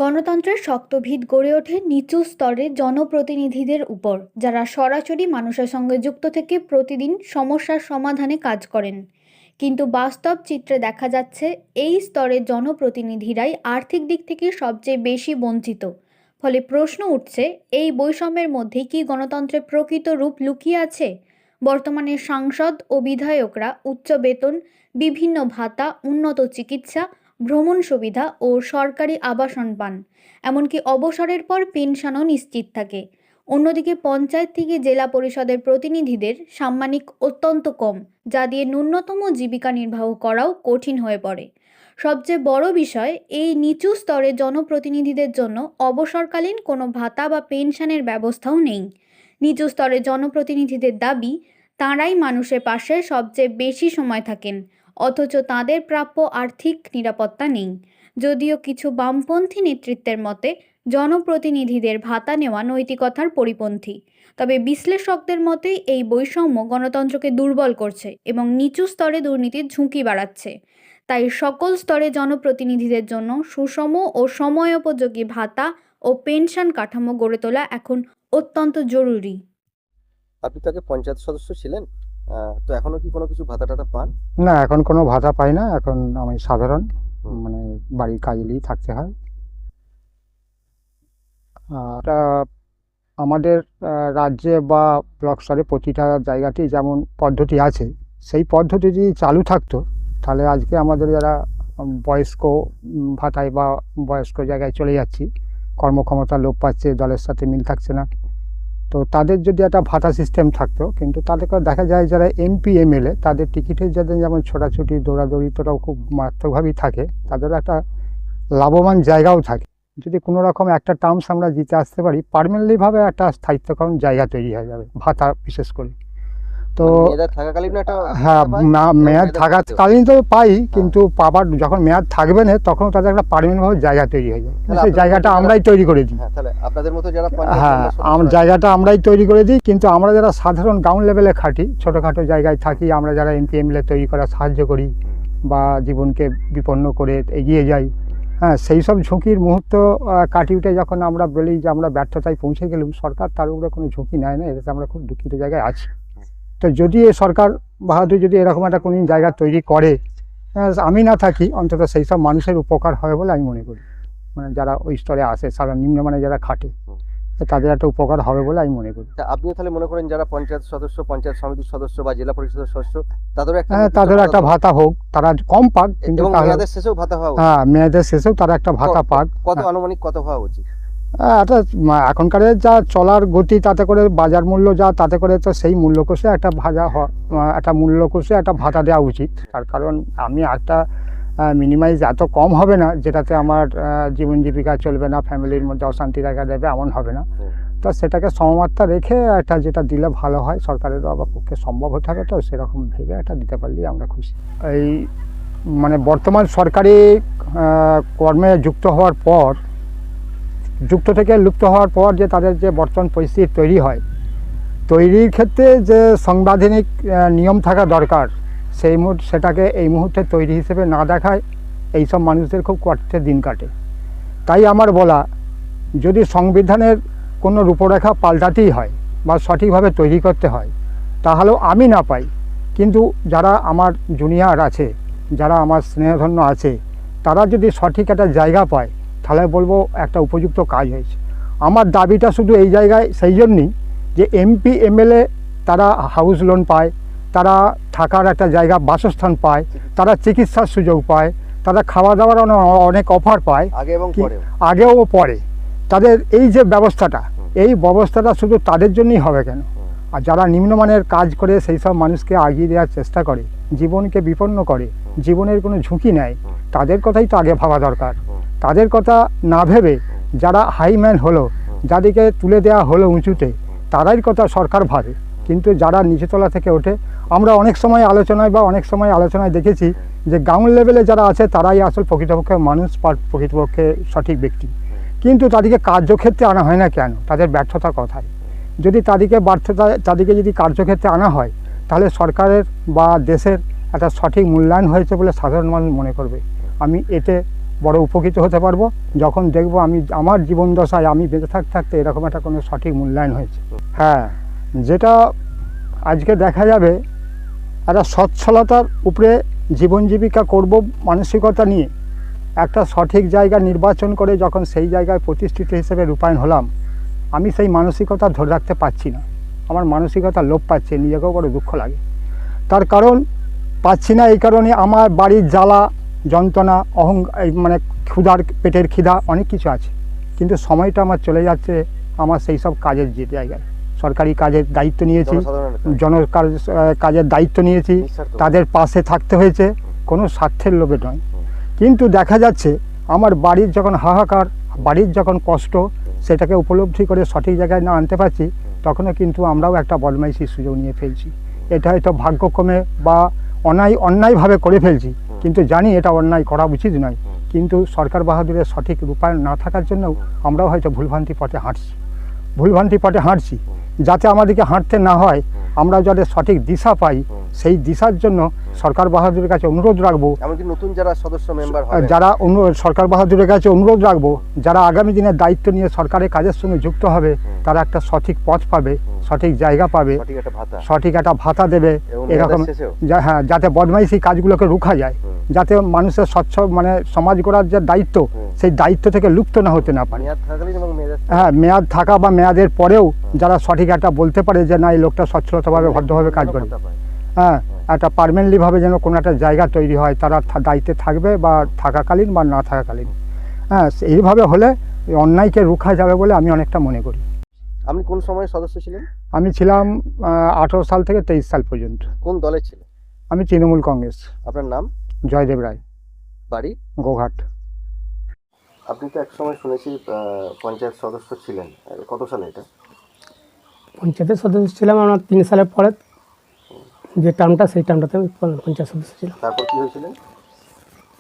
গণতন্ত্রের শক্ত ভিত গড়ে ওঠে নিচু স্তরের জনপ্রতিনিধিদের উপর, যারা সরাসরি মানুষের সঙ্গে যুক্ত থেকে প্রতিদিন সমস্যার সমাধানে কাজ করেন। কিন্তু বাস্তব চিত্রে দেখা যাচ্ছে এই স্তরের জনপ্রতিনিধিরাই আর্থিক দিক থেকে সবচেয়ে বেশি বঞ্চিত। ফলে প্রশ্ন উঠছে, এই বৈষম্যের মধ্যে কি গণতন্ত্রের প্রকৃত রূপ লুকিয়ে আছে? বর্তমানে সাংসদ ও বিধায়করা উচ্চ বেতন, বিভিন্ন ভাতা, উন্নত চিকিৎসা, ভ্রমণ সুবিধা ও সরকারি আবাসন পান, এমনকি অবসরের পর পেনশনও নিশ্চিত থাকে। অন্যদিকে পঞ্চায়েত থেকে জেলা পরিষদের প্রতিনিধিদের সাম্মানিক অত্যন্ত কম, যা দিয়ে ন্যূনতম জীবিকা নির্বাহ করাও কঠিন হয়ে পড়ে। সবচেয়ে বড় বিষয়, এই নিচু স্তরে জনপ্রতিনিধিদের জন্য অবসরকালীন কোনো ভাতা বা পেনশনের ব্যবস্থাও নেই। নিচু স্তরে জনপ্রতিনিধিদের দাবি, তাঁরাই মানুষের পাশে সবচেয়ে বেশি সময় থাকেন, অথচ তাঁদের প্রাপ্য আর্থিক নিরাপত্তা নেই। যদিও কিছু বামপন্থী নেতৃত্বের মতে জনপ্রতিনিধিদের ভাতা নেওয়া নৈতিকতার পরিপন্থী, তবে বিশ্লেষকদের মতে এই বৈষম্য গণতন্ত্রকে দুর্বল করছে এবং নিচু স্তরে দুর্নীতির ঝুঁকি বাড়াচ্ছে। তাই সকল স্তরে জনপ্রতিনিধিদের জন্য সুষম ও সময়োপযোগী ভাতা ও পেনশন কাঠামো গড়ে তোলা এখন অত্যন্ত জরুরি। আপনি তো আগে পঞ্চায়েত সদস্য ছিলেন, তো এখনো কি কোনো কিছু ভাতা টাতা পান? না, এখন কোনো ভাতা পাই না। এখন আমি সাধারণ মানে বাড়ির কাজেই থাকতে হয়। এটা আমাদের রাজ্যে বা ব্লক স্তরে প্রতিটা জায়গাতেই যেমন পদ্ধতি আছে, সেই পদ্ধতি যদি চালু থাকতো তাহলে আজকে আমাদের যারা বয়স্ক ভাতায় বা বয়স্ক জায়গায় চলে যাচ্ছি, কর্মক্ষমতা লোপ পাচ্ছে, দলের সাথে মিল থাকছে না, তো তাদের যদি একটা ভাতা সিস্টেম থাকতো। কিন্তু তাদেরকে দেখা যায় যারা এমপি এমএলএ, তাদের টিকিটের যাদের যেমন ছোটাছুটি দৌড়াদৌড়ি তোরাও খুব মারাত্মকভাবেই থাকে, তাদেরও একটা লাভবান জায়গাও থাকে। যদি কোনো রকম একটা টার্মস আমরা জিতে আসতে পারি, পার্মানেন্টলিভাবে একটা স্থায়িত্বকরণ জায়গা তৈরি হয়ে যাবে ভাতা বিশেষ করে। তো হ্যাঁ, মেয়াদ থাকাকালীন তো পাই, কিন্তু পাবার যখন মেয়াদ থাকবে না তখন তাদের একটা পার্মানেন্টভাবে জায়গা তৈরি হয়ে যায়। সেই জায়গাটা আমরাই তৈরি করে দিই। হ্যাঁ, জায়গাটা আমরাই তৈরি করে দিই। কিন্তু আমরা যারা সাধারণ গ্রাউন্ড লেভেলে খাটি, ছোটোখাটো জায়গায় থাকি, আমরা যারা এমপি এমএলএ তৈরি করার সাহায্য করি বা জীবনকে বিপন্ন করে এগিয়ে যাই, হ্যাঁ, সেই সব ঝুঁকির মুহূর্ত কাটিয়ে উঠে যখন আমরা বলি যে আমরা ব্যর্থতায় পৌঁছে গেলাম, সরকার তার উপরে কোনো ঝুঁকি নেয় না। এটাতে আমরা খুব দুঃখিত জায়গায় আছি। তো যদি সরকার বাহাদুর যদি এরকম একটা কোনো জায়গা তৈরি করে, আমি না থাকি, অন্তত সেই সব মানুষের উপকার হয় বলে আমি মনে করি। মানে যারা ওই স্তরে আসে, সারা নিম্নমানে যারা খাটে, তাদের একটা উপকার হবে বলে আমি মনে করি। আপনিও তাহলে মনে করেন যারা পঞ্চায়েত সদস্য, পঞ্চায়েত সমিতির সদস্য বা জেলা পরিষদের সদস্য, তাদের একটা ভাতা হোক, তারা কম পাক, কিন্তু মেয়াদের শেষেও ভাতা হওয়া উচিত। হ্যাঁ, মেয়াদের শেষেও তারা একটা ভাতা পাক। কত আনুমানিক কত হওয়া উচিত? এখনকার যা চলার গতি, তাতে করে বাজার মূল্য যা, তাতে করে তো সেই মূল্য কষে একটা মূল্য কষে একটা ভাতা দেওয়া উচিত। তার কারণ আমি একটা মিনিমাইজ এত কম হবে না যেটাতে আমার জীবন জীবিকা চলবে না, ফ্যামিলির মধ্যে অশান্তি দেখা দেবে, এমন হবে না। তো সেটাকে সমমাত্রা রেখে একটা যেটা দিলে ভালো হয়, সরকারেরও আবার পক্ষে সম্ভব হতে হবে, তো সেরকম ভেবে একটা দিতে পারলেই আমরা খুশি। এই মানে বর্তমান সরকারি কর্মে যুক্ত থেকে লুপ্ত হওয়ার পর যে তাদের যে বর্তমান পরিস্থিতি তৈরি হয়, তৈরির ক্ষেত্রে যে সাংবিধানিক নিয়ম থাকা দরকার, সেটাকে এই মুহূর্তে তৈরি হিসেবে না দেখায় এইসব মানুষদের খুব কষ্টের দিন কাটে। তাই আমার বলা, যদি সংবিধানের কোনো রূপরেখা পাল্টাতেই হয় বা সঠিকভাবে তৈরি করতে হয়, তাহলেও আমি না পাই, কিন্তু যারা আমার জুনিয়র আছে, যারা আমার স্নেহধন্য আছে, তারা যদি সঠিক একটা জায়গা পায়, তাহলে বলবো একটা উপযুক্ত কাজ হয়েছে। আমার দাবিটা শুধু এই জায়গায় সেই জন্যই যে এমপি এমএলএ তারা হাউস লোন পায়, তারা থাকার একটা জায়গা বাসস্থান পায়, তারা চিকিৎসার সুযোগ পায়, তারা খাওয়া দাওয়ার অনেক অফার পায়, আগেও পরে। তাদের এই যে ব্যবস্থাটা, এই ব্যবস্থাটা শুধু তাদের জন্যই হবে কেন? আর যারা নিম্নমানের কাজ করে সেই সব মানুষকে আগিয়ে দেওয়ার চেষ্টা করে, জীবনকে বিপন্ন করে, জীবনের কোনো ঝুঁকি নেয়, তাদের কথাই তো আগে ভাবা দরকার। তাদের কথা না ভেবে যারা হাইম্যান হলো, যাদেরকে তুলে দেওয়া হলো উঁচুতে, তারাই কথা সরকার ভাবে। কিন্তু যারা নিচেতলা থেকে ওঠে, আমরা অনেক সময় আলোচনায় দেখেছি যে গ্রাউন্ড লেভেলে যারা আছে তারাই আসল প্রকৃতপক্ষে মানুষ, প্রকৃতপক্ষে সঠিক ব্যক্তি। কিন্তু তাদেরকে কার্যক্ষেত্রে আনা হয় না কেন? তাদের ব্যর্থতা কথায়। যদি তাদেরকে যদি কার্যক্ষেত্রে আনা হয়, তাহলে সরকারের বা দেশের একটা সঠিক মূল্যায়ন হয়েছে বলে সাধারণ মানুষ মনে করবে। আমি এতে বড় উপকৃত হতে পারবো যখন দেখব আমি আমার জীবন দশায় আমি বেঁচে থাকতে এরকম একটা কোনো সঠিক মূল্যায়ন হয়েছে। হ্যাঁ, যেটা আজকে দেখা যাবে একটা সচ্ছলতার উপরে জীবন জীবিকা করব মানসিকতা নিয়ে একটা সঠিক জায়গা নির্বাচন করে যখন সেই জায়গায় প্রতিষ্ঠিত হিসেবে রূপায়ণ হলাম, আমি সেই মানসিকতা ধরে রাখতে পারছি না। আমার মানসিকতা লোপ পাচ্ছে, নিজেকেও বড় দুঃখ লাগে। তার কারণ পাচ্ছি না এই কারণে আমার বাড়ির জ্বালা যন্ত্রণা মানে ক্ষুধার পেটের খিদা অনেক কিছু আছে, কিন্তু সময়টা আমার চলে যাচ্ছে আমার সেই সব কাজের যে জায়গায় সরকারি কাজের দায়িত্ব নিয়েছি, কাজের দায়িত্ব নিয়েছি, তাদের পাশে থাকতে হয়েছে, কোনো স্বার্থের লোভে নয়। কিন্তু দেখা যাচ্ছে আমার বাড়ির যখন হাহাকার, বাড়ির যখন কষ্ট, সেটাকে উপলব্ধি করে সঠিক জায়গায় না আনতে পারছি, তখনও কিন্তু আমরাও একটা বদমাইশির সুযোগ নিয়ে ফেলছি। এটা হয়তো ভাগ্যক্রমে বা অন্যায়ভাবে করে ফেলছি, কিন্তু জানি এটা অন্যায় করা উচিত নয়। কিন্তু সরকার বাহাদুরের সঠিক রূপায়ণ না থাকার জন্যও আমরাও হয়তো ভুলভ্রান্তি পথে হাঁটছি। যাতে আমাদেরকে হাঁটতে না হয়, আমরা যাতে সঠিক দিশা পাই, সেই দিশার জন্য সরকার বাহাদুরের কাছে অনুরোধ রাখবো, এমনকি নতুন যারা সদস্য মেম্বার যারা সরকার বাহাদুরের কাছে অনুরোধ রাখবো, যারা আগামী দিনে দায়িত্ব নিয়ে সরকারের কাজের সঙ্গে যুক্ত হবে, তারা একটা সঠিক পথ পাবে, সঠিক জায়গা পাবে, সঠিক একটা ভাতা দেবে, এরকম। হ্যাঁ, যাতে বদমাইশি কাজগুলোকে রুখা যায়, যাতে মানুষের স্বচ্ছ মানে সমাজ গড়ার যে দায়িত্ব, সেই দায়িত্ব থেকে লুপ্ত না হতে না পারে। হ্যাঁ, মেয়াদ থাকা বা মেয়াদের পরেও যারা সঠিক একটা বলতে পারে যে না, এই লোকটা স্বচ্ছলতাভাবে ভদ্রভাবে কাজ করে, হ্যাঁ, একটা পার্মানেন্টলিভাবে যেন কোনো একটা জায়গা তৈরি হয়, তারা দায়িত্বে থাকবে বা থাকাকালীন বা না থাকাকালীন। হ্যাঁ, এইভাবে হলে অন্যায়কে রুখা যাবে বলে আমি অনেকটা মনে করি। আপনি কোন সময় সদস্য ছিলেন? আমি ছিলাম 18 সাল থেকে 23 সাল পর্যন্ত। কোন দলে ছিলেন? আমি তৃণমূল কংগ্রেস। আপনার নাম? জয়দেব রায়, বাড়ি? গোঘাট। আপনি তো এক সময় শুনেছি পঞ্চায়েত সদস্য ছিলেন, কত সালে এটা? পঞ্চায়েতের সদস্য ছিলাম আমরা 3 সালের পরে, যে টার্মটা সেই টার্মটাতে আমি পঞ্চায়েত সদস্য ছিলাম। তারপর কি হয়েছিলেন?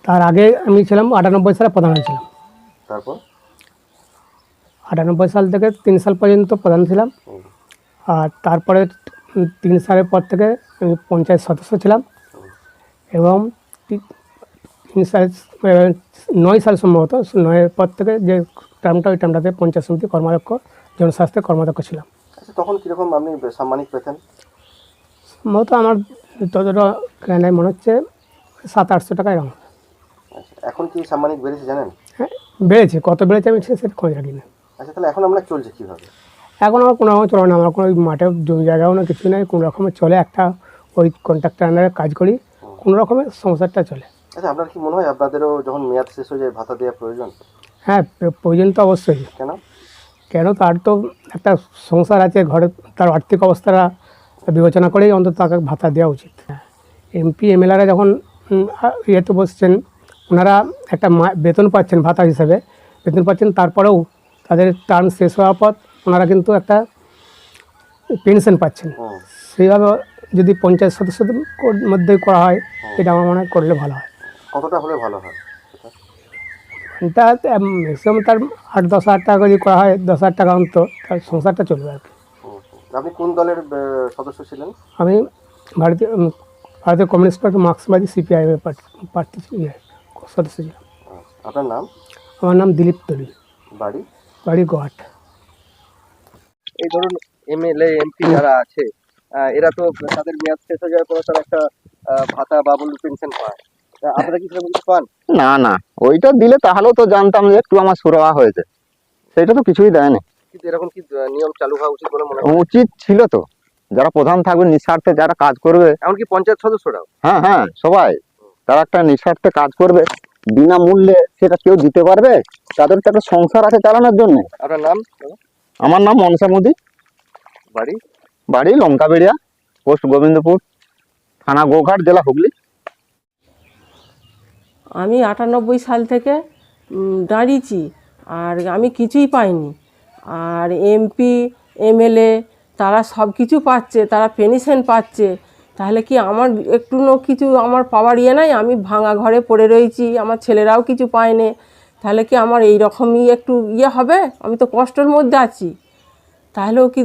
তার আগে আমি ছিলাম 98 সালে প্রধান হয়েছিলাম। তারপর 98 সাল থেকে 3 সাল পর্যন্ত প্রধান ছিলাম, আর তারপরে 3 সালের পর থেকে আমি পঞ্চায়েত সদস্য ছিলাম, এবং 3 সাল 9 সাল সম্ভবত 9-এর পর থেকে যে টার্মটা, ওই টার্মটাতে পঞ্চায়েত সমিতি কর্মাধ্যক্ষ, জনস্বাস্থ্যের কর্মাধ্যক্ষ ছিলাম। আচ্ছা, তখন কীরকম আপনি সাম্মানিক পেতেন? সম্ভবত আমার ততটা কেনায় মনে হচ্ছে 700-800 টাকা এরকম। আচ্ছা, এখন কি সাম্মানিক বেড়েছে জানেন? হ্যাঁ, বেড়েছে, কত বেড়েছে আমি সেটা খোঁজ রাখি না। আচ্ছা, তাহলে এখন আমরা চলছে কীভাবে? এখন আমার কোনো রকম চলে না, আমার কোনো মাঠে জমি জায়গাও না, কিছু নেই, কোনো রকমের চলে, একটা ওই কন্ট্রাক্টর আন্ডারে কাজ করি, কোনো রকমের সংসারটা চলে। আচ্ছা, আপনার কি মনে হয় আপনাদেরও যখন মেয়াদ শেষ হয়ে যায় ভাতা দেওয়া প্রয়োজন? হ্যাঁ, প্রয়োজন তো অবশ্যই। কেন তার তো একটা সংসার আছে, ঘরে তার আর্থিক অবস্থাটা বিবেচনা করেই অন্তত তাকে ভাতা দেওয়া উচিত। এমপি এমএলএরা যখন ইয়েতে বসছেন, ওনারা একটা বেতন পাচ্ছেন, ভাতা হিসাবে বেতন পাচ্ছেন, তারপরেও তাদের টার্ম শেষ হওয়ার পর ওনারা কিন্তু একটা পেনশন পাচ্ছেন। সেইভাবে যদি পঞ্চায়েত সদস্যদের মধ্যে করা হয়, এটা আমার মনে হয় করলে ভালো হয়। কতটা হলে ভালো হয়? এটা ম্যাক্সিমাম তার 8-10 হাজার টাকা যদি করা হয়, 10 হাজার টাকা অন্তত তার সংসারটা চলবে আর কি। আপনি কোন দলের সদস্য ছিলেন? আমি ভারতীয় কমিউনিস্ট পার্টি, মার্ক্সবাদী, সিপিআই প্রার্থী সদস্য ছিলাম। আপনার নাম? আমার নাম দিলীপ দলুই। বাড়ি গোহাট। এই ধরুন এমএলএ এমপি যারা আছে, এরা তো তাদের মেয়াদ শেষ হয়ে যাওয়ার পর তারা একটা ভাতা বা বলুন পেনশন পায়, আপনারা কি সেরকম কিছু পান? না, ওইটা দিলে তাহলেও তো জানতাম যে একটু আমার সুরাহা হয়েছে, সেটা তো কিছুই দেয়নি। কিন্তু এরকম কি নিয়ম চালু হওয়া উচিত বলে মনে হয়? উচিত ছিল তো, যারা প্রধান থাকবে নিঃস্বার্থে যারা কাজ করবে, এমনকি পঞ্চায়েত সদস্যরাও। হ্যাঁ সবাই, তারা একটা নিঃস্বার্থে কাজ করবে, বিনামূল্যে সেটা কেউ দিতে পারবে, তাদের তো একটা সংসার আছে চালানোর জন্য। আপনার নাম? আমার নাম মনসা মোদি। বাড়ি লঙ্কাবেড়িয়া, পোস্ট গোবিন্দপুর, থানা গোঘাট, জেলা হুগলি। আমি 98 সাল থেকে দাঁড়িয়েছি, আর আমি কিছুই পাইনি। আর এমপি এমএলএ তারা সব কিছু পাচ্ছে, তারা পেনশন পাচ্ছে, তাহলে কি আমার একটু কিছু আমার পাওয়ার ইয়ে নাই? আমি ভাঙা ঘরে পড়ে রয়েছি, আমার ছেলেরাও কিছু পায়নি, তাহলে কি আমার এই রকমই একটু ইয়ে হবে? আমি তো কষ্টের মধ্যে আছি, তাহলেও কি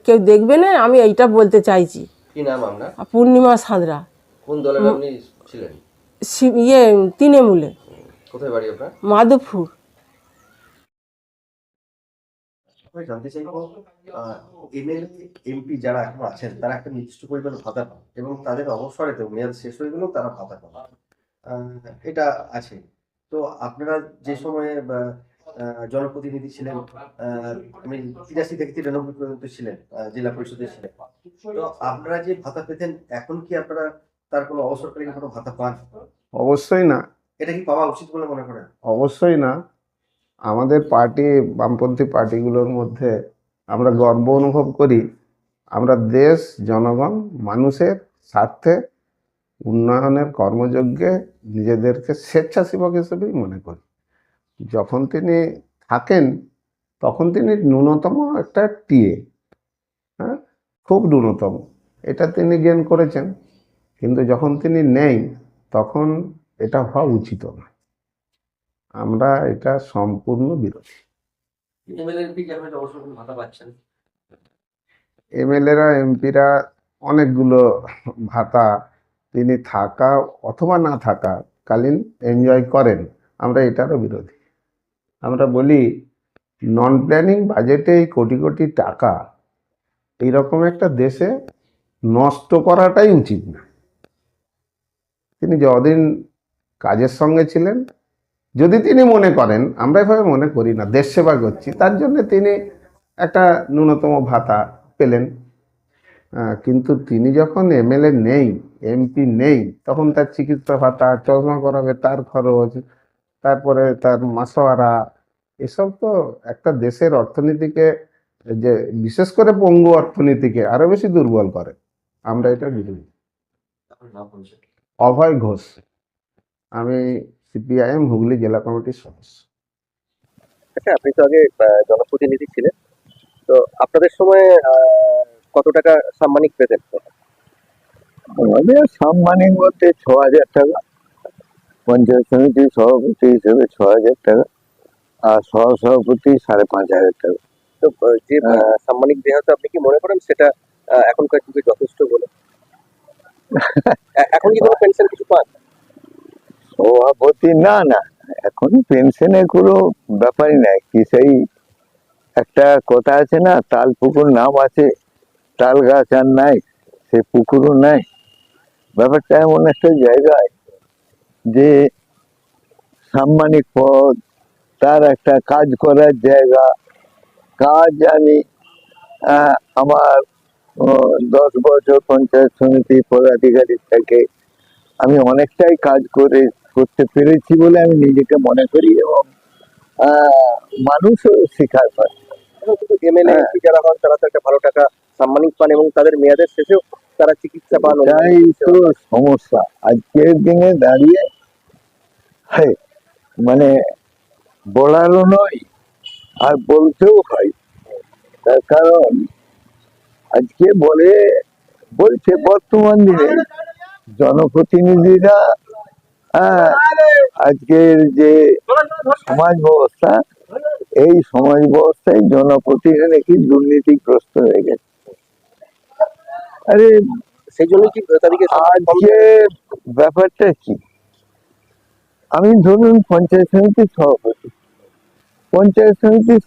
কেউ দেখবে না? আমি এইটা বলতে চাইছি। কি নাম আপনার? পূর্ণিমা সাঁতরা। কোন দলের আপনি ছিলেন? তৃণমূলে। কোথায় বাড়ি আপনার? মাধবপুর। আমি জানতে চাইবো এমএলএ এমপি যারা এখন আছেন তারা একটা নির্দিষ্ট পরিমাণ ভাতা পান এবং তাদের অবসরেতেও মেয়াদ শেষ হয়ে গেলেও তারা ভাতা পান। এটা আছে। তো আপনারা যে সময়ে জনপ্রতিনিধি ছিলেন, আমি 83 থেকে 93 পর্যন্ত ছিলেন, জেলা পরিষদে ছিলেন। তো আপনারা যে ভাতা পেতেন এখন কি আপনারা তার কোনো অবসরকালীন কোনো ভাতা পান? অবশ্যই না, এটা কি পাওয়া উচিত বলে মনে করেন? অবশ্যই না। আমাদের পার্টি, বামপন্থী পার্টিগুলোর মধ্যে আমরা গর্ব অনুভব করি, আমরা দেশ, জনগণ, মানুষের স্বার্থে উন্নয়নের কর্মযজ্ঞে নিজেদেরকে স্বেচ্ছাসেবক হিসেবেই মনে করি। যখন তিনি থাকেন তখন তিনি ন্যূনতম একটা টিএ, হ্যাঁ, খুব ন্যূনতম, এটা তিনি গেইন করেছেন। কিন্তু যখন তিনি নেই তখন এটা হওয়া উচিত না। আমরা এটা সম্পূর্ণ বিরোধী। এমএলএ এমপি যারা অবসরকালীন ভাতা পাচ্ছেন, এমএলএরা, এমপিরা অনেকগুলো ভাতা তিনি থাকা অথবা না থাকা কালীন এনজয় করেন। আমরা এটারও বিরোধী। আমরা বলি নন প্ল্যানিং বাজেটে এই কোটি কোটি টাকা এইরকম একটা দেশে নষ্ট করাটাই উচিত না। তিনি যতদিন কাজের সঙ্গে ছিলেন, যদি তিনি মনে করেন, আমরা এভাবে মনে করি না, দেশ সেবা করছি, তার জন্য তিনি একটা ন্যূনতম ভাতা পেলেন। কিন্তু তিনি যখন এমএলএ নেই, এমপি নেই, তখন তার চিকিৎসা ভাতা, চশমা করাবে তার খরচ, তারপরে তার মাসোয়ারা, এসব তো একটা দেশের অর্থনীতিকে, যে বিশেষ করে পঙ্গু অর্থনীতিকে আরো বেশি দুর্বল করে। আমরা এটা বিরোধী। আপনার নাম বলছেন? অভয় ঘোষ, আমি সিপিআইএম হুগলি জেলা কমিটির সদস্য। আচ্ছা, আপনি তো আগে জনপ্রতিনিধি ছিলেন, তো আপনাদের সময় কত টাকা সাম্মানিক পেতেন? আমাদের সাম্মানিক বলতে 6,000 টাকা, পঞ্চায়েত সমিতির সভাপতি হিসেবে 6,000 টাকা, আর সহসভাপতি 5,500 টাকা। তো যে সাম্মানিক দেওয়া হতো, আপনি কি মনে করেন সেটা এখনকার যুগে যথেষ্ট বলে? এখন কি কোনো পেনশন কিছু পান? সভাপতি না, না, এখন পেনশনের কোনো ব্যাপারই নাই। কি সেই একটা কথা আছে না, তাল পুকুর নাম আছে, তাল গাছ আর নাই, সে পুকুরও নাই। ব্যাপারটা এমন একটা জায়গায় যে সাম্মানিক পদ, তার একটা কাজ করার জায়গা, কাজ আমি আমার 10 বছর পঞ্চায়েত সমিতি পদাধিকারী থেকে আমি অনেকটাই কাজ করতে পেরেছি বলে আমি নিজেকে মনে করি, এবং মানুষও স্বীকার করে। এখন কিন্তু এমএলএ এমপি যারা হন তারা তো একটা ভালো টাকা সাম্মানিক পান এবং তাদের মেয়াদের শেষেও তারা চিকিৎসা পান। তাই তো সমস্যা আজকের দিনে দাঁড়িয়ে, হ্যাঁ, মানে বলারও নয় আর বলতেও হয়। তার কারণ আজকে বলছে বর্তমান দিনে জনপ্রতিনিধিরা, আজকের যে সমাজ ব্যবস্থা, এই সমাজ ব্যবস্থায় জনপ্রতিনিধি নাকি দুর্নীতিগ্রস্ত হয়ে গেছে। আরে সেই জন্য কি তাদেরকে আজকে ব্যাপারটা কি, আমি ধরুন পঞ্চায়েত সমিতির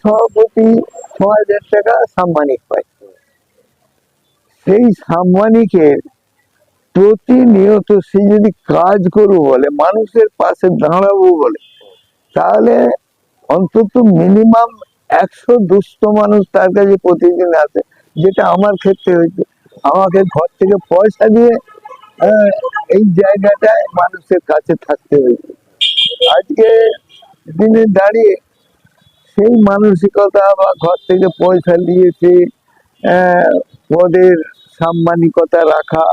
সভাপতি, 6,000 টাকা সাম্মানিক পাই। সেই সাম্মানিকের প্রতিনিয়ত সে যদি কাজ করবো বলে, মানুষের পাশে দাঁড়াবো বলে, তাহলে অন্তত মিনিমাম 100-200 মানুষ তার কাছে প্রতিদিন আসে। যেটা আমার ক্ষেত্রে হয়েছে, আমাকে ঘর থেকে পয়সা দিয়ে এই জায়গাটায় মানুষের কাছে থাকতে হয়েছে। আজকে দিনে দাঁড়িয়ে সেই মানসিকতা বা ঘর থেকে পয়সা দিয়েছে পদের সাম্মানিকতা রাখা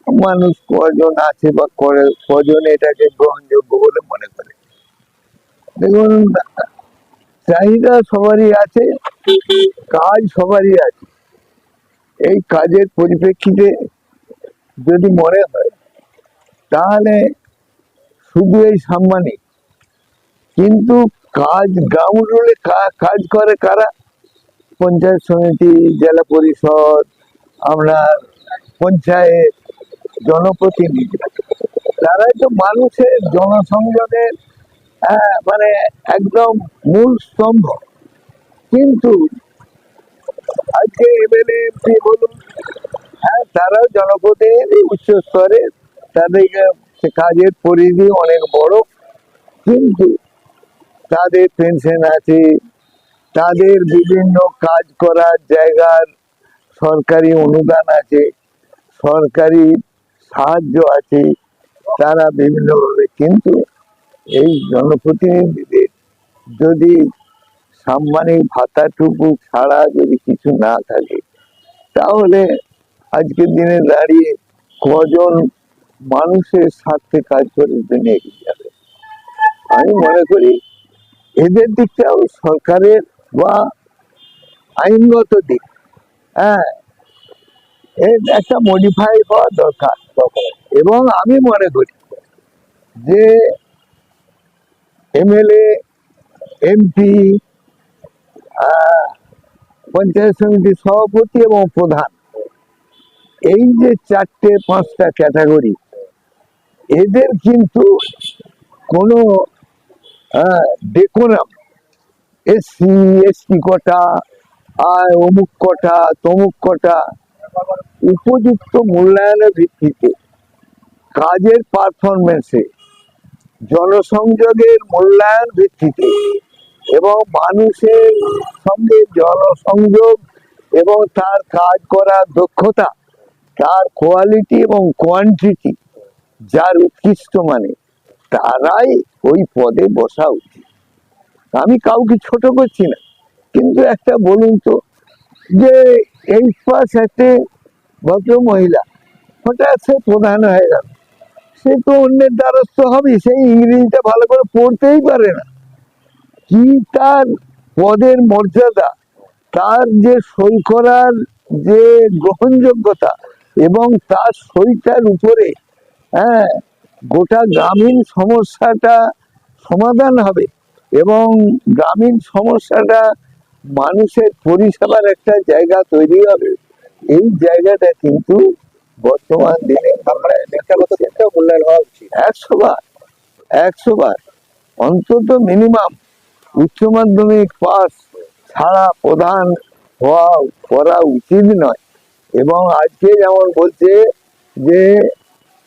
মানুষ কজন আছে বা কজন এটাকে গ্রহণযোগ্য বলে মনে করে? দেখুন, চাহিদা সবারই আছে, কাজ সবারই আছে। এই কাজের পরিপ্রেক্ষিতে যদি মনে হয় তাহলে শুধু এই সাম্মানিক, কিন্তু কাজ গ্রাউন্ড রুলে কাজ করে কারা? পঞ্চায়েত সমিতি, জেলা পরিষদ, আমরা পঞ্চায়েত, জনপ্রতিনিধি, তারাই তো মানুষের জনসংযোগের মানে একদম মূল স্তম্ভ। কিন্তু আজকে এমএলএ এমপি বলুন, হ্যাঁ তারাও জনপ্রতিনিধি উচ্চ স্তরে, তাদের কাজের পরিধি অনেক বড়, কিন্তু তাদের পেনশন আছে, তাদের বিভিন্ন কাজ করার জায়গার সরকারি অনুদান আছে, সরকারি সাহায্য আছে, তারা বিভিন্নভাবে। কিন্তু এই জনপ্রতিনিধিদের যদি সাম্মানিক ভাতাটুকু ছাড়া যদি কিছু না থাকে, তাহলে আজকের দিনে দাঁড়িয়ে কজন মানুষের স্বার্থে কাজ করে জন্য এগিয়ে যাবে? আমি মনে করি এদের দিকটাও সরকারের বা আইনগত দিক, হ্যাঁ, এর একটা মডিফাই হওয়া দরকার। এবং আমি মনে করি যে এমএলএ এমপি, পঞ্চায়েত সমিতির সভাপতি এবং প্রধান, এই যে 4-5টা ক্যাটাগরি, এদের কিন্তু কোনো ডেকোরাম, এসসি এসটি কোটা, আর অমুক কোটা তমুক কোটা, উপযুক্ত মূল্যায়নের ভিত্তিতে, কাজের পারফরমেন্সে, জনসংযোগের মূল্যায়ন ভিত্তিতে এবং মানুষের সঙ্গে জনসংযোগ এবং তার কাজ করার দক্ষতা, তার কোয়ালিটি এবং কোয়ান্টিটি যার উৎকৃষ্ট মানে, তারাই ওই পদে বসা উচিত। আমি কাউকে ছোট করছি না, কিন্তু একটা বলুন তো, যে 8 পাস একটা ভদ্র মহিলা হঠাৎ সে প্রধান হয়ে গেল, সে তো অন্যের দ্বারস্থ হবে, সেই ইংরেজিটা ভালো করে পড়তেই পারে না। কি তার পদের মর্যাদা, তার যে সই করার যে গ্রহণযোগ্যতা, এবং তার সইটার উপরে গোটা গ্রামীণ সমস্যাটা সমাধান হবে এবং গ্রামীণ সমস্যাটা মানুষের পরিষেবার একটা জায়গা তৈরি হবে। এই জায়গাটা কিন্তু বর্তমান দিনে পেশাগত ক্ষেত্রে মূল্যায়ন হওয়া উচিত। 100 বার অন্তত মিনিমাম উচ্চ মাধ্যমিক পাস ছাড়া প্রধান করা উচিত নয়। এবং আজকে যেমন বলছে যে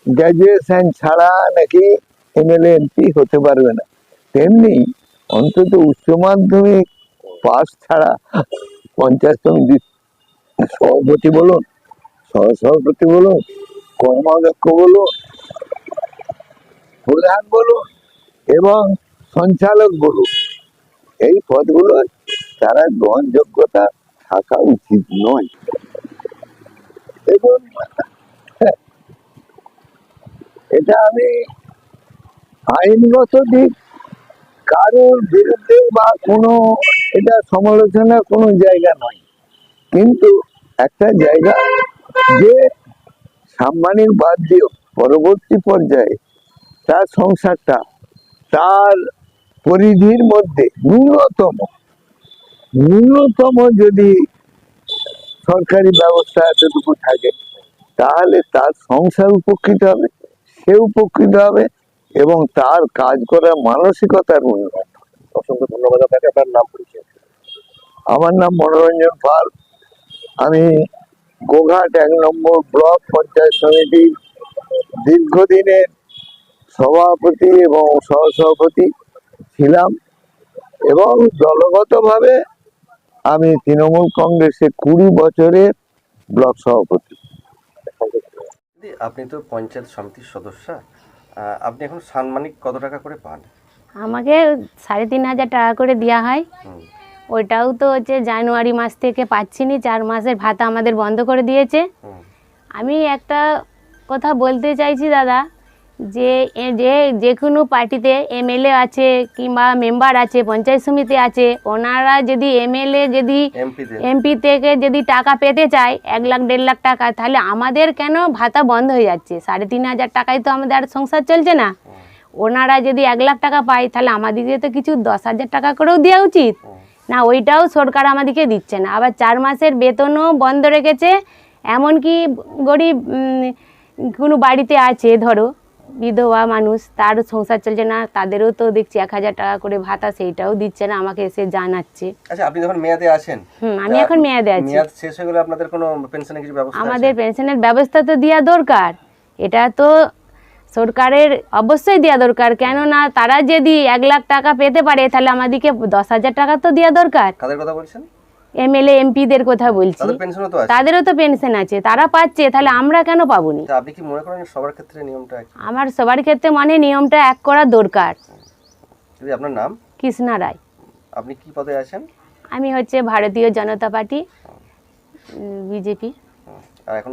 গ্র্যাজুয়েশন ছাড়া নাকি এমএলএ এমপি হতে পারবে না, তেমনি অন্তত উচ্চ মাধ্যমিক পাস ছাড়া পঞ্চায়েত সমিতির সভাপতি বলুন, সহসভাপতি বলুন, কর্মাধ্যক্ষ বলুন, প্রধান বলুন এবং সঞ্চালক বলুন, এই পদগুলো তারা গ্রহণযোগ্যতা থাকা উচিত নয়। এবং এটা আমি আইনগত দিক কারোর বিরুদ্ধে বা কোনো এটা সমালোচনার কোনো জায়গা নয়, কিন্তু একটা জায়গা যে সাম্মানিক বাদ দিয়েও পরবর্তী পর্যায়ে তার সংসারটা তার পরিধির মধ্যে ন্যূনতম যদি সরকারি ব্যবস্থা এতটুকু থাকে, তাহলে তার সংসার উপকৃত হবে, সে উপকৃত হবে এবং তার কাজ করার মানসিকতার উন্নয়ন। অসংখ্য ধন্যবাদ আপনাকে। আপনার নাম পরিচয়? আমার নাম মনোরঞ্জন পাল। আমি গোঘাট 1 নম্বর ব্লক পঞ্চায়েত সমিতির দীর্ঘদিনের সভাপতি এবং সহসভাপতি ছিলাম, এবং দলগতভাবে আমি তৃণমূল কংগ্রেসের 20 বছরের ব্লক সভাপতি। আপনি তো পঞ্চায়েত সমিতির সদস্য, আপনি এখন সাম্মানিক কত টাকা করে পান? আমাকে 3,500 টাকা করে দেওয়া হয়। ওইটাও তো হচ্ছে জানুয়ারি মাস থেকে পাচ্ছি না, 4 মাসের ভাতা আমাদের বন্ধ করে দিয়েছে। আমি একটা কথা বলতে চাইছি দাদা, যে কোনো পার্টিতে এমএলএ আছে কিংবা মেম্বার আছে, পঞ্চায়েত সমিতি আছে, ওনারা যদি এমএলএ যদি এমপি থেকে যদি টাকা পেতে চায় 1 লাখ 1.5 লাখ টাকা, তাহলে আমাদের কেন ভাতা বন্ধ হয়ে যাচ্ছে? 3,500 টাকায় তো আমাদের আর সংসার চলছে না। ওনারা যদি 1 লাখ টাকা পায়, তাহলে আমাদেরকে তো কিছু 10,000 টাকা করেও দেওয়া উচিত না? ওইটাও সরকার আমাদেরকে দিচ্ছে না। আবার 4 মাসের বেতনও বন্ধ রেখেছে। এমনকি গরিব কোনো বাড়িতে আছে, ধরো বিধবা মানুষ, তার সংসার চলছে না, তাদেরও তো দেখছি 1,000 টাকা করে ভাতা, সেইটাও দিচ্ছে না, আমাকে এসে জানাচ্ছে। আচ্ছা, আপনি যখন মেয়াদে আছেন, আমি এখন মেয়াদে আছি। মেয়াদ শেষ হয়ে গেলে আপনাদের কোনো পেনশনের কিছু ব্যবস্থা আমাদের আছে? পেনশনের ব্যবস্থা তো দেওয়া দরকার, এটা তো সরকারের অবশ্যই দেওয়া দরকার। কেননা তারা যদি 1 লাখ টাকা পেতে পারে, তাহলে আমাদেরকে 10,000 টাকা তো দেওয়া দরকার। কাদের কথা বলছেন? এমএলএ এমপিদের কথা বলছি, তাদের পেনশনও তো আছে। তাদেরও তো পেনশন আছে, তারা পাচ্ছে, তাহলে আমরা কেন পাবনি? তা আপনি কি মনে করেন সবার ক্ষেত্রে নিয়মটা এক? আমার সবার ক্ষেত্রে মানে নিয়মটা এক করা দরকার। যদি আপনার নাম? কৃষ্ণা রায়। আপনি কি পদে আছেন? আমি হচ্ছে ভারতীয় জনতা পার্টি, বিজেপি। আর এখন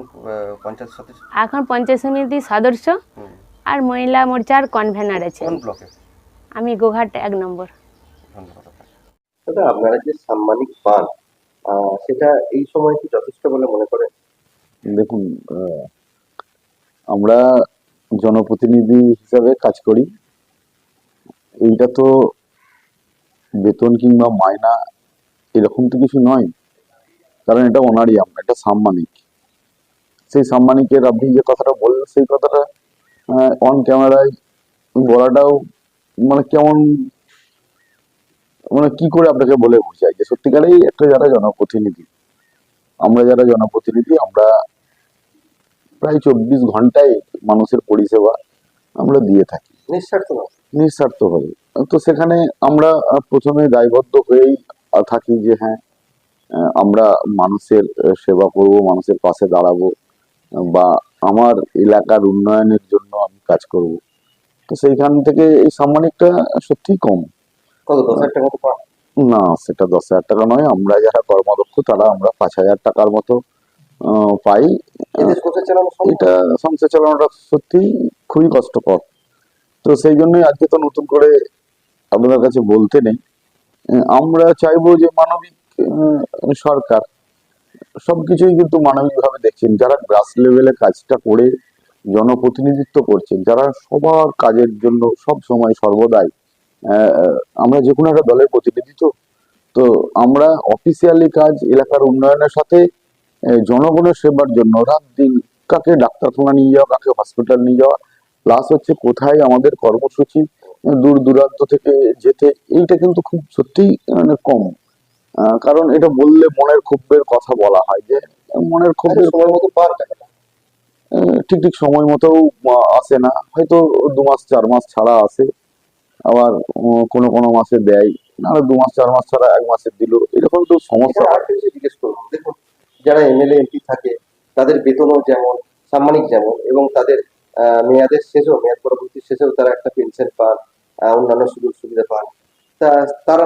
পঞ্চায়েত সদস্য? এখন পঞ্চায়েত সমিতির সদস্য আর মহিলা মোর্চার কনভেনার আছে। কোন ব্লকে? আমি গোঘাট 1 নম্বর। ধন্যবাদ আপনাকে। দাদা, আপনারা যে সাম্মানিক পান, সেটা এই সময় কি যথেষ্ট বলে মনে করেন? দেখুন, আমরা জনপ্রতিনিধি হিসাবে কাজ করি। এইটা তো বেতন কিংবা মাইনা এরকম তো কিছু নয়, কারণ এটা অনারিয়াম, এটা সাম্মানিক। সেই সাম্মানিকের আপনি যে কথাটা বললেন, সেই কথাটা অন ক্যামেরায় বলাটাও মানে কেমন, মানে কি করে আপনাকে বলে বোঝাই যে সত্যিকারেই একটা যারা জনপ্রতিনিধি, আমরা যারা জনপ্রতিনিধি, আমরা প্রায় 24 ঘন্টায় মানুষের পরিষেবা আমরা দিয়ে থাকি নিঃস্বার্থভাবে। তো সেখানে আমরা প্রথমে দায়বদ্ধ হয়েই থাকি যে হ্যাঁ, আমরা মানুষের সেবা করব, মানুষের পাশে দাঁড়াবো, বা আমার এলাকার উন্নয়নের জন্য আমি কাজ করব। তো সেইখান থেকে এই সাম্মানিকটা সত্যিই কম। কত, 10,000 টাকা তো পান? না, সেটা 10,000 টাকা নয়। আমরা যারা কর্মদক্ষ তারা আমরা 5,000 টাকার মতো পাই। এতে সংসার চালানো সম্ভব? এটা সংসার চালানোটা সত্যি খুবই কষ্টকর। তো সেই জন্যই আজকে তো নতুন করে আপনাদের কাছে বলতে নেই। আমরা চাইবো যে মানবিক সরকার সবকিছুই কিন্তু মানবিকভাবে দেখছেন। যারা গ্রাস লেভেলে কাজটা করে জনপ্রতিনিধিত্ব করছেন, যারা সবার কাজের জন্য সব সময় সর্বদাই, আমরা যে কোনো একটা দলের প্রতিনিধি, তো আমরা অফিসিয়ালি কাজ এলাকার উন্নয়নের সাথে জনগণের সেবার জন্য রাত দিন, কাকে ডাক্তারখানা নিয়ে যাওয়া, কাকে হসপিটাল নিয়ে যাওয়া, প্লাস হচ্ছে কোথায় আমাদের কর্মসূচি দূর দূরান্ত থেকে যেতে, এইটা কিন্তু খুব সত্যিই মানে কম। কারণ এটা বললে মনের ক্ষোভের কথা বলা হয়, যে মনের ক্ষোভের সময় মতো পান টাকাটা? ঠিক ঠিক সময় মতো আসে না, হয়তো 2 মাস 4 মাস ছাড়া আসে, আবার কোনো কোনো মাসে দেয়, নাহলে 2 মাস 4 মাস ছাড়া 1 মাসে দিল, এরকম তো সমস্যা হয়। আরেকটা বিষয় জিজ্ঞেস করবো, দেখুন যারা এমএলএ এমপি থাকে তাদের বেতনও যেমন, সাম্মানিক যেমন, এবং তাদের মেয়াদের শেষেও, মেয়াদ পরবর্তী শেষেও তারা একটা পেনশন পান, অন্যান্য সুযোগ সুবিধা পান। তা তারা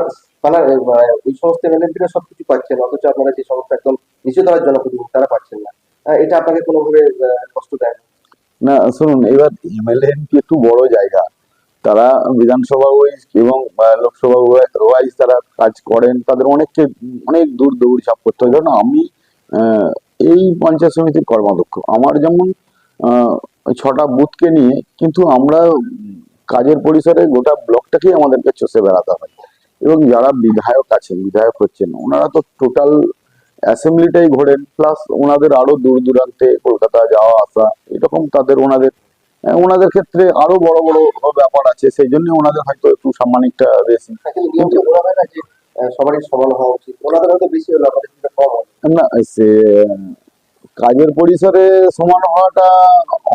ওই সমস্ত এমএলএ এমপিরা সবকিছু পাচ্ছেন, অথচ আপনারা যে সমস্ত একদম নিচু দলের জনপ্রতিনিধি তারা পাচ্ছেন না। এটা আপনাকে কোনোভাবে কষ্ট দেয় না? না, শুনুন, এবার এমএলএ এমপি একটু বড় জায়গা, তারা বিধানসভা ওয়াইজ এবং লোকসভা ওয়াইজ তারা কাজ করেন, তাদের অনেককে অনেক দূর দৌড়ঝাঁপ করতে হয়। ধরুন আমি এই পঞ্চায়েত সমিতির কর্মাধ্যক্ষ, আমার যেমন 6টা বুথকে নিয়ে, কিন্তু আমরা কাজের পরিসরে গোটা ব্লকটাকেই আমাদেরকে চষে বেড়াতে হয়। এবং যারা বিধায়ক আছেন, বিধায়ক হচ্ছেন, ওনারা তো টোটাল অ্যাসেম্বলিটাই ঘোরেন, প্লাস ওনাদের আরো দূর দূরান্তে কলকাতা যাওয়া আসা, এরকম তাদের ওনাদের ক্ষেত্রে আরো বড় বড় ব্যাপার আছে, সেই জন্য ওনাদের হয়তো একটু সাম্মানিকটা বেশি। কিন্তু নিয়মটা বলা হয় না যে সবারই সমান হওয়া উচিত? ওনাদের হয়তো বেশি হলো, আমাদের কিন্তু কম হয় না, সে কাজের পরিসরে সমান হওয়াটা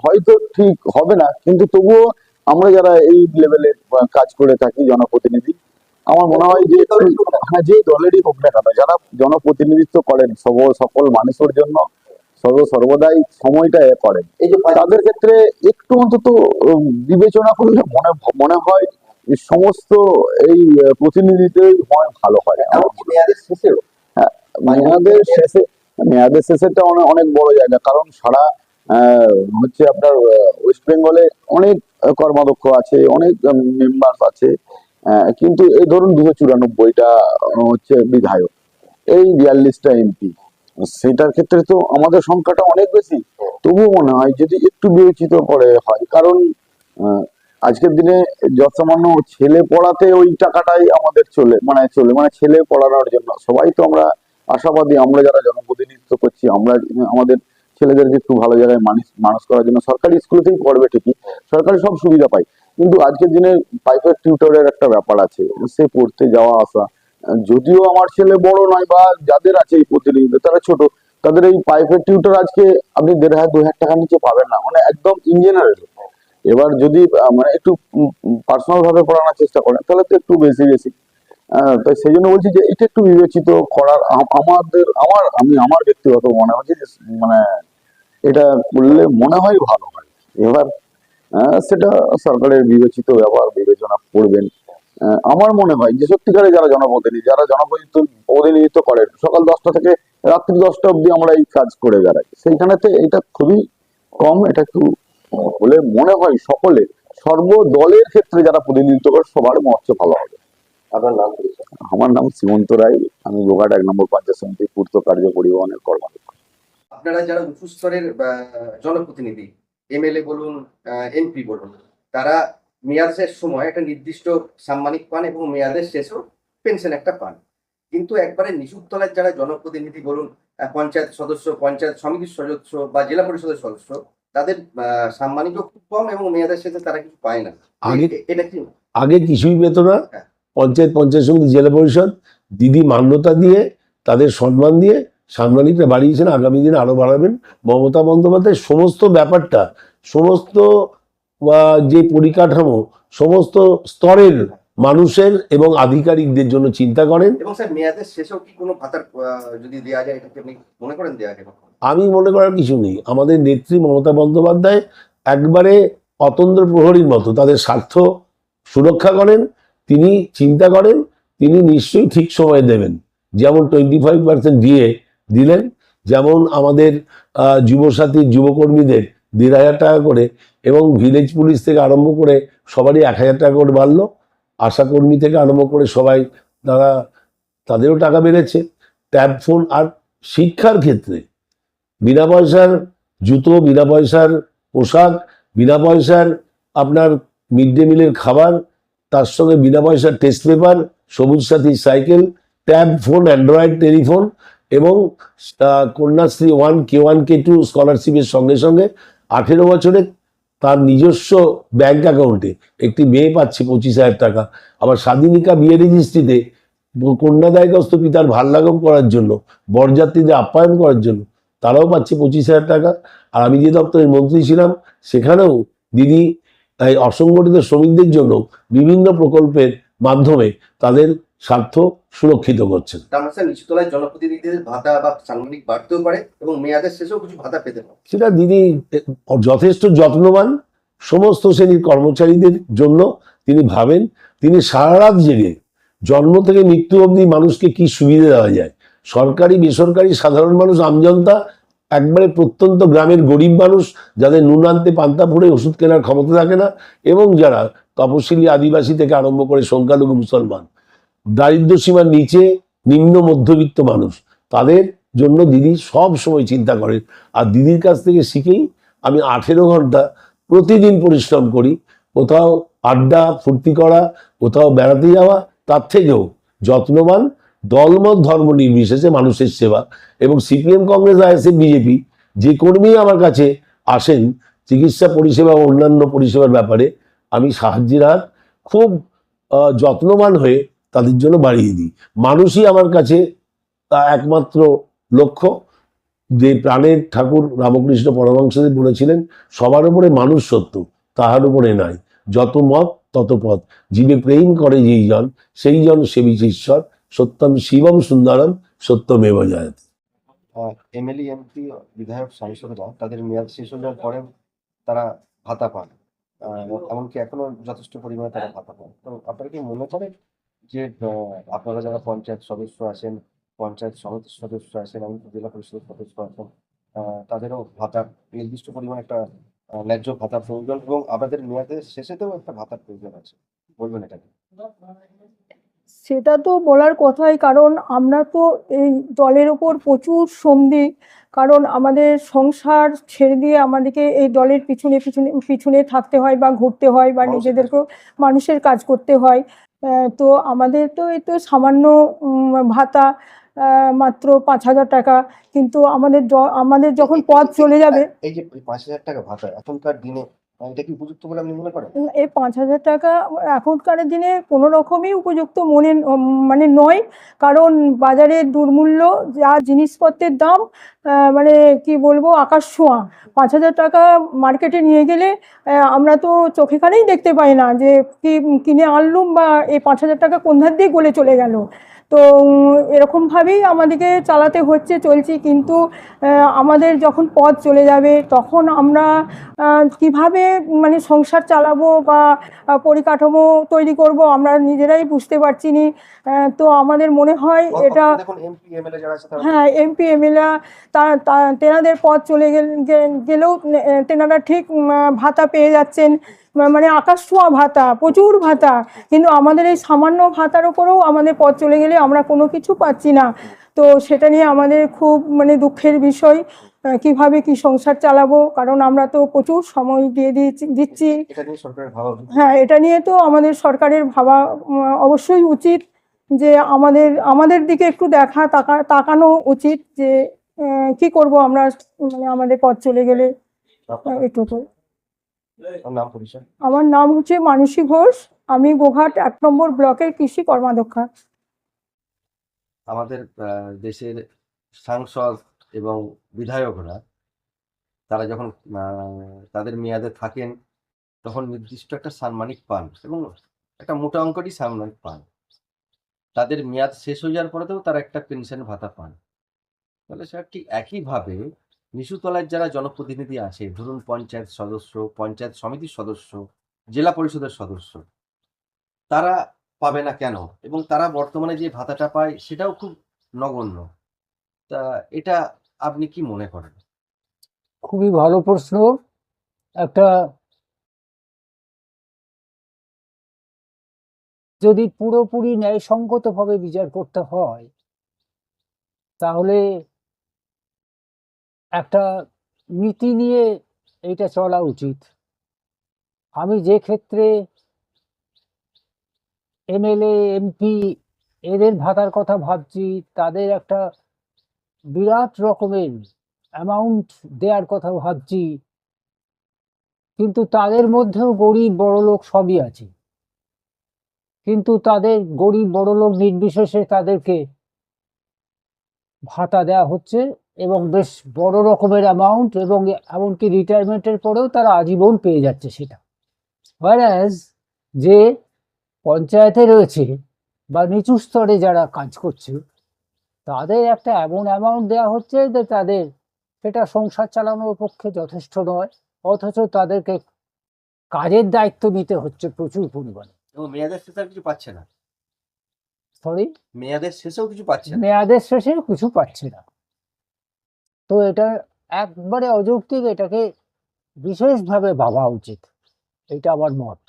হয়তো ঠিক হবে না, কিন্তু তবুও আমরা যারা এই লেভেলে কাজ করে থাকি জনপ্রতিনিধি, আমার মনে হয় যে হ্যাঁ, যে দলেরই হোক না কেন, যারা জনপ্রতিনিধিত্ব করেন সকল মানুষের জন্য সর্বদাই সময়টা করেন, এই যে তাদের ক্ষেত্রে একটু অন্তত বিবেচনা করলে মনে হয় যে সমস্ত এই প্রতিনিধিত্বই ভালো হয়। এমনকি মেয়াদের শেষেও? হ্যাঁ, মেয়াদের শেষেরটা অনেক বড় জায়গা, কারণ সারা হচ্ছে আপনার ওয়েস্ট বেঙ্গলে অনেক কর্মাধ্যক্ষ আছে, অনেক মেম্বার আছে, কিন্তু এই ধরুন 294টা হচ্ছে বিধায়ক, এই 42টা এমপি, সেটার ক্ষেত্রে তো আমাদের সংখ্যাটা অনেক বেশি। তবুও মনে হয় যদি একটু বিবেচিত করে হয়, কারণ আজকের দিনে যৎসামান্য ছেলে পড়াতে ওই টাকাটাই আমাদের মানে ছেলে পড়ানোর জন্য সবাই তো আমরা আশাবাদী, আমরা যারা জনপ্রতিনিধিত্ব করছি, আমাদের ছেলেদেরকে একটু ভালো জায়গায় মানুষ করার জন্য সরকারি স্কুলেতেই পড়বে ঠিকই, সরকারি সব সুবিধা পায়, কিন্তু আজকের দিনে প্রাইভেট টিউটরের একটা ব্যাপার আছে, সে পড়তে যাওয়া আসা। যদিও আমার ছেলে বড় নয় বা যাদের আছে এই প্রতিনিধি তারা ছোট, তাদের এই প্রাইভেট টিউটর আজকে আপনি 1,500-2,000 টাকার নিচে পাবেন না, মানে একদম ইন জেনারেল। এবার যদি মানে একটু পার্সোনাল ভাবে পড়ানোর চেষ্টা করেন তাহলে তো একটু বেশি। তাই সেই জন্য বলছি যে এটা একটু বিবেচিত করার আমার ব্যক্তিগত মনে হচ্ছে যে মানে এটা করলে মনে হয় ভালো হয়। এবার সেটা সরকারের বিবেচিত ব্যাপার, বিবেচনা করবেন। আমার মনে হয় যে সত্যিকারে যারা প্রতিনিধিত্ব করেন, সকাল 10টা থেকে রাত্রি 10টা অব্দি আমরা এই কাজ করে বেড়াই, সেইখানেতে এটা খুবই কম। এটা একটু হলে মনে হয় সকলে সর্বদলের ক্ষেত্রে যারা প্রতিনিধিত্ব করে সবার মঞ্চ ভালো হবে। আপনার নাম কি? আমার নাম শ্রীমন্ত রায়, আমি গোঘাট 1 নম্বর পঞ্চায়েত সমিতি পূর্ত কার্য পরিবহনের কর্মাধ্যক্ষ। আপনারা যারা উঁচু স্তরের জনপ্রতিনিধি, এমএলএ বলুন, এমপি বলুন, তারা মেয়াদ শেষ সময় একটা নির্দিষ্ট সাম্মানিক পান এবং মেয়াদের শেষেও পেনশন একটা পান, কিন্তু একবারে নিচুর তলার যারা জনপ্রতিনিধি বলুন, পঞ্চায়েত সদস্য, পঞ্চায়েত সমিতির সদস্য বা জেলা পরিষদের সদস্য, তাদের সাম্মানিকও খুব কম এবং মেয়াদের শেষে তারা কিছু পায় না। এটা কি আগে কিছুই পেত না, হ্যাঁ। পঞ্চায়েত সমিতি জেলা পরিষদ দিদি মান্যতা দিয়ে তাদের সম্মান দিয়ে সাম্মানিকটা বাড়িয়েছেন, আগামী দিনে আরো বাড়াবেন। মমতা বন্দ্যোপাধ্যায় সমস্ত ব্যাপারটা, সমস্ত যে পরিকাঠামো সমস্ত স্তরের মানুষের এবং আধিকারিকদের জন্য চিন্তা করেন। এবং স্যার মেয়াদের শেষেও কি কোনো ভাতার যদি দেওয়া যায়, এটাকে আপনি মনে করেন দেওয়া যায়? আমি মনে করার কিছু নেই। আমাদের নেত্রী মমতা বন্দ্যোপাধ্যায় একবারে অতন্দ্র প্রহরীর মতো তাদের স্বার্থ সুরক্ষা করেন, তিনি চিন্তা করেন, তিনি নিশ্চয়ই ঠিক সময় দেবেন। যেমন 25% দিয়ে দিলেন, যেমন আমাদের যুবসাথী যুবকর্মীদের 1,500 টাকা করে এবং ভিলেজ পুলিশ থেকে আরম্ভ করে সবারই 1,000 টাকা করে বাড়লো, আশাকর্মী থেকে আরম্ভ করে সবাই তাদেরও টাকা বেড়েছে। ট্যাব ফোন, আর শিক্ষার ক্ষেত্রে বিনা পয়সার জুতো, বিনা পয়সার পোশাক, বিনা পয়সার আপনার মিড ডে মিলের খাবার, তার সঙ্গে বিনা পয়সার টেস্ট পেপার, সবুজ সাথী cycle, tab phone, Android telephone এবং কন্যাশ্রী 1, K1, K2 স্কলারশিপের সঙ্গে সঙ্গে 18 বছরে তার নিজস্ব ব্যাংক অ্যাকাউন্টে একটি মেয়ে পাচ্ছে 25,000 টাকা। আবার স্বাধীনিকা বিয়ে রেজিস্ট্রিতে কন্যাদায়গ্রস্ত পিতার ভারলাঘব করার জন্য, বরযাত্রীদের আপ্যায়ন করার জন্য তারাও পাচ্ছে 25,000 টাকা। আর আমি যে দপ্তরের মন্ত্রী ছিলাম সেখানেও দিদি এই অসংগঠিত শ্রমিকদের জন্য বিভিন্ন প্রকল্পের মাধ্যমে তাদের স্বার্থ সুরক্ষিত করছেন। তার মানে নিচুতলায় জনপ্রতিনিধিদের ভাতা বা সাংবাদিক বাড়তেও পারে এবং মেয়াদের শেষেও কিছু ভাতা পেতে পারে। সেটা দিদি যথেষ্ট যত্নবান, সমস্ত শ্রেণীর কর্মচারীদের জন্য তিনি ভাবেন। তিনি সারা রাত জেগে জন্ম থেকে মৃত্যু অবধি মানুষকে কি সুবিধা দেওয়া যায়, সরকারি বেসরকারি সাধারণ মানুষ, আমজনতা, একবারে প্রত্যন্ত গ্রামের গরিব মানুষ যাদের নুন আনতে পান্তা ফুঁড়ে ওষুধ কেনার ক্ষমতা থাকে না, এবং যারা তপশিলি আদিবাসী থেকে আরম্ভ করে সংখ্যালঘু মুসলমান, দারিদ্র সীমার নিচে নিম্ন মধ্যবিত্ত মানুষ, তাদের জন্য দিদি সব সময় চিন্তা করেন। আর দিদির কাছ থেকে শিখেই আমি 18 ঘন্টা প্রতিদিন পরিশ্রম করি। কোথাও আড্ডা ফুর্তি করা, কোথাও বেড়াতে যাওয়া, তার থেকেও যত্নবান, দলমত ধর্ম নির্বিশেষে মানুষের সেবা। এবং সিপিএম, কংগ্রেস, আইএসএফ, বিজেপি যে কর্মী আমার কাছে আসেন চিকিৎসা পরিষেবা ও অন্যান্য পরিষেবার ব্যাপারে, আমি সাহায্যের হাত খুব যত্নবান হয়ে তাদের জন্য বাড়িয়ে দিই। মানুষই আমার কাছে একমাত্র লক্ষ্য। যে প্রাণের ঠাকুর রামকৃষ্ণ পরমহংসদেব বলেছিলেন, সবার উপরে মানুষ সত্য, তাহার উপরে নাই। যত মত তত পথ, জীবে প্রেম করে যেই জন, সেই জন সেবিছে ঈশ্বর। সত্যম শিবম সুন্দরম সত্যমেব জয়তে। এমএলএ, এমপি, বিধায়ক, সাংসদরা তাদের মেয়াদ শেষ হয়ে যাওয়ার পরে তারা ভাতা পান, এমনকি এখনো যথেষ্ট পরিমাণে তারা ভাতা পান। তো আপনারা কি মনে করেন যে আপনারা যারা পঞ্চায়েত সদস্য আছেন, পঞ্চায়েত সমিতির সদস্য আছেন, এমনকি জেলা পরিষদের সদস্য আছেন, তাদেরও ভাতার নির্দিষ্ট পরিমাণে একটা ন্যায্য ভাতার প্রয়োজন এবং আমাদের মেয়াদের শেষেতেও একটা ভাতার প্রয়োজন আছে, বলবেন এটাকে? সেটা তো বলার কথাই, কারণ আমরা তো এই দলের ওপর প্রচুর সন্ধি, কারণ আমাদের সংসার ছেড়ে দিয়ে আমাদেরকে এই দলের পিছনে পিছনে পিছনে থাকতে হয় বা ঘুরতে হয় বা নিজেদেরকেও মানুষের কাজ করতে হয়। তো আমাদের তো এই তো সামান্য ভাতা, মাত্র 5,000 টাকা, কিন্তু আমাদের যখন পদ চলে যাবে, এই যে 5,000 টাকা ভাতা এখনকার দিনে এটা কি উপযুক্ত বলে আপনি মনে করেন? এই 5,000 টাকা এখনকার দিনে কোনো রকমই উপযুক্ত মানে নয়। কারণ বাজারে দুর্মূল্য যা জিনিসপত্রের দাম, মানে কি বলবো, আকাশ ছোঁয়া। 5,000 টাকা মার্কেটে নিয়ে গেলে আমরা তো চোখে কানেই দেখতে পাই না যে কি কিনে আনলুম, বা এই 5,000 টাকা কোন ধার দিয়ে গলে চলে গেল। তো এরকমভাবেই আমাদেরকে চালাতে চলছি। কিন্তু আমাদের যখন পদ চলে যাবে তখন আমরা কিভাবে মানে সংসার চালাবো বা পরিকাঠামো তৈরি করব আমরা নিজেরাই বুঝতে পারছি না। তো আমাদের মনে হয় এটা, দেখুন এমপি এমএলএ যারা আছে তারা হ্যাঁ, এমপি এমএলএ তেনাদের পদ চলে গেলেও তেনারা ঠিক ভাতা পেয়ে যাচ্ছেন, মানে আকাশ ছোঁয়া ভাতা, প্রচুর ভাতা। কিন্তু আমাদের এই সামান্য ভাতার উপরেও আমাদের পদ চলে গেলে আমরা কোনো কিছু পাচ্ছি না। তো সেটা নিয়ে আমাদের খুব মানে দুঃখের বিষয়। কিভাবে কি সংসার চালাবো, কারণ আমরা তো প্রচুর সময় দিচ্ছি। এটা নিয়ে সরকারের ভাবা উচিত। হ্যাঁ, এটা নিয়ে তো আমাদের সরকারের ভাবা অবশ্যই উচিত, যে আমাদের দিকে একটু তাকানো উচিত, যে কি করব আমরা, মানে আমাদের পথ চলে গেলে। একটু তো আপনার নাম পরিচয়? আমার নাম হচ্ছে মানসী ঘোষ, আমি গোঘাট 1 নম্বর ব্লকের কৃষি কর্মাধ্যক্ষা। আমাদের দেশের সাংসদ এবং বিধায়করা তারা যখন তাদের মেয়াদে থাকেন তখন নির্দিষ্ট একটা সাম্মানিক পান এবং একটা মোটা অঙ্কটি সাম্মানিক পান। তাদের মেয়াদ শেষ হয়ে যাওয়ার পরেও তারা একটা পেনশন ভাতা পান। তাহলে স্যার ঠিক একইভাবে নিচুতলার যারা জনপ্রতিনিধি আছে, ধরুন পঞ্চায়েত সদস্য, পঞ্চায়েত সমিতির সদস্য, জেলা পরিষদের সদস্য, তারা পাবে না কেন? এবং তারা বর্তমানে যে ভাতাটা পায় সেটাও খুব নগণ্য। তা এটা আপনি কি মনে করেন? খুবই ভালো প্রশ্ন। একটা যদি পুরোপুরি ন্যায়সঙ্গতভাবে বিচার করতে হয় তাহলে একটা নীতি নিয়ে এটা চলা উচিত। আমি যে ক্ষেত্রে এমএলএ এমপি এদের ভাতার কথা ভাবছি, তাদের একটা বিরাট রকমের অ্যামাউন্ট দেওয়ার কথা ভাবছি, কিন্তু তাদের মধ্যেও গরিব বড়লোক সবই আছে। কিন্তু তাদের গরিব বড়লোক নির্বিশেষে তাদেরকে ভাতা দেওয়া হচ্ছে এবং বেশ বড় রকমের অ্যামাউন্ট, এবং এমনকি রিটায়ারমেন্টের পরেও তারা আজীবন পেয়ে যাচ্ছে সেটা। whereas যে পঞ্চায়েতে রয়েছে বা নিচু স্তরে যারা কাজ করছে তাদের একটা এমন অ্যামাউন্ট দেওয়া হচ্ছে যে তাদের সেটা সংসার চালানোর পক্ষে যথেষ্ট নয়, অথচ তাদেরকে কাজের দায়িত্ব নিতে হচ্ছে প্রচুর পরিমাণে। এবং মেয়াদের শেষে আর কিছু পাচ্ছে না। সরি, মেয়াদের শেষেও কিছু পাচ্ছে না। মেয়াদের শেষে কিছু পাচ্ছে না। তো এটা একবারে অযৌক্তিক, এটাকে বিশেষভাবে ভাবা উচিত, এটা আমার মত।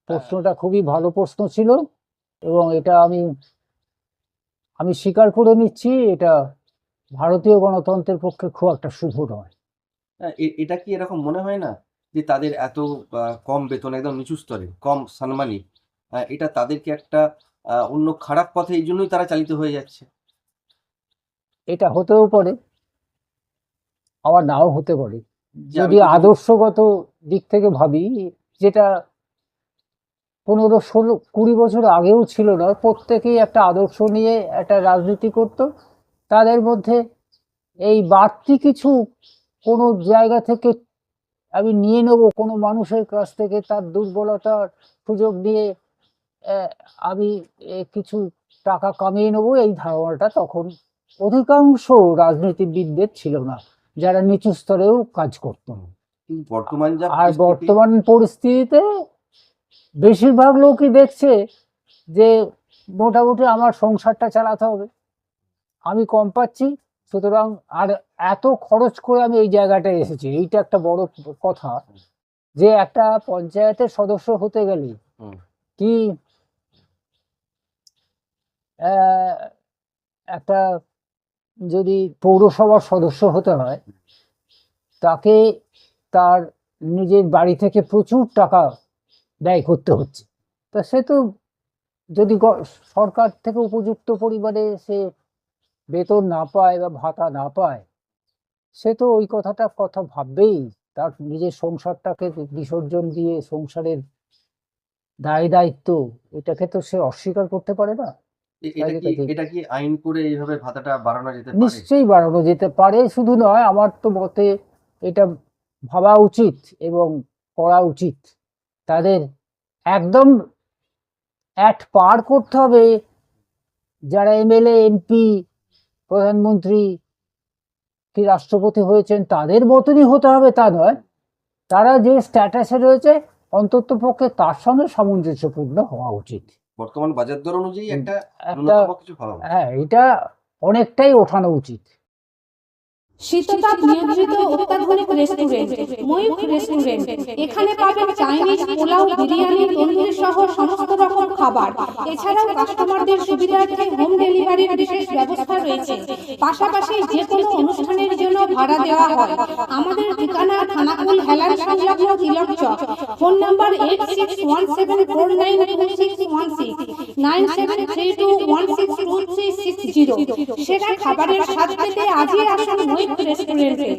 প্রশ্নটা খুবই ভালো প্রশ্ন ছিল এবং এটা আমি স্বীকার করে নিচ্ছি, এটা ভারতীয় গণতন্ত্রের পক্ষে খুব একটা শুভ নয়। এটা কি এরকম মনে হয় না যে তাদের এত কম বেতন, একদম নিচু স্তরে কম সাম্মানিক, এটা তাদেরকে একটা অন্য খারাপ পথে এই জন্যই তারা চালিত হয়ে যাচ্ছে? এটা হতেও পারে, আবার নাও হতে পারে। যে যদি আমি তো- আদর্শগত দিক থেকে ভাবি, যেটা 15-16-20 বছর আগেও ছিল না, প্রত্যেকেই একটা আদর্শ নিয়ে একটা রাজনীতি করত। তাদের মধ্যে এই বাড়তি কিছু কোনো জায়গা থেকে আমি নিয়ে নেব, কোনো মানুষের কাছ থেকে তার দুর্বলতার সুযোগ দিয়ে আমি কিছু টাকা কামিয়ে নেবো, এই ধারণাটা তখন অধিকাংশ রাজনীতিবিদদের ছিল না, যারা নিচু স্তরেও কাজ করতেন। কিন্তু বর্তমান যা আর পরিস্থিতি, বর্তমান পরিস্থিতিতে বেশিরভাগ লোকই দেখছে যে মোটামুটি আমার সংসারটা চালাতে হবে, আমি কম পাচ্ছি, সুতরাং আর এত খরচ করে আমি এই জায়গাটায় এসেছি। এইটা একটা বড় কথা, যে একটা পঞ্চায়েতের সদস্য হতে গেলে হুম। কি একটা যদি পৌরসভার সদস্য হতে হয়, তাকে তার নিজের বাড়ি থেকে প্রচুর টাকা ব্যয় করতে হচ্ছে। তা সে তো যদি সরকার থেকে উপযুক্ত পরিমাণে সে বেতন না পায় বা ভাতা না পায়, সে তো ওই কথা ভাববেই। তার নিজের সংসারটাকে বিসর্জন দিয়ে সংসারের দায় দায়িত্ব এটাকে তো সে অস্বীকার করতে পারে না। এটা কি আইন করে এইভাবে ভাতাটা বাড়ানো যেতে পারে? নিশ্চয়ই বাড়ানো যেতে পারে, শুধু নয়, আমার তো মতে এটা ভাবা উচিত এবং করা উচিত। তাদের একদম অ্যাক্ট পার করতে হবে। যারা এমএলএ, এমপি, প্রধানমন্ত্রী কি রাষ্ট্রপতি হয়েছেন তাদের মতনই হতে হবে তা নয়, তারা যে স্ট্যাটাসে রয়েছে অন্তত পক্ষে তার সঙ্গে সামঞ্জস্যপূর্ণ হওয়া উচিত। বর্তমান বাজার দর অনুযায়ী একটা একটা ন্যূনতম কিছু ভাবা উচিত। হ্যাঁ, এটা অনেকটাই ওঠানো উচিত। শীততাপ নিয়ন্ত্রিত অত্যাধুনিক রেস্টুরেন্ট ময়ূখ রেস্টুরেন্ট। এখানে পাবেন চাইনিজ, পোলাও, বিরিয়ানি, তন্দুরি সহ সমস্ত রকম খাবার। এছাড়াও কাস্টমারদের সুবিধার্থে হোম ডেলিভারির বিশেষ ব্যবস্থা রয়েছে। পাশাপাশি যে কোনো অনুষ্ঠানের জন্য ভাড়া দেওয়া হয়। আমাদের ঠিকানা খানাকুল হেলান সংলগ্ন তিলক চক। Phone number 8617492616 9732162360। সেরা খাবারের স্বাদ পেতে আজই আসুন ময়ূখ রেস্টুরেন্টে।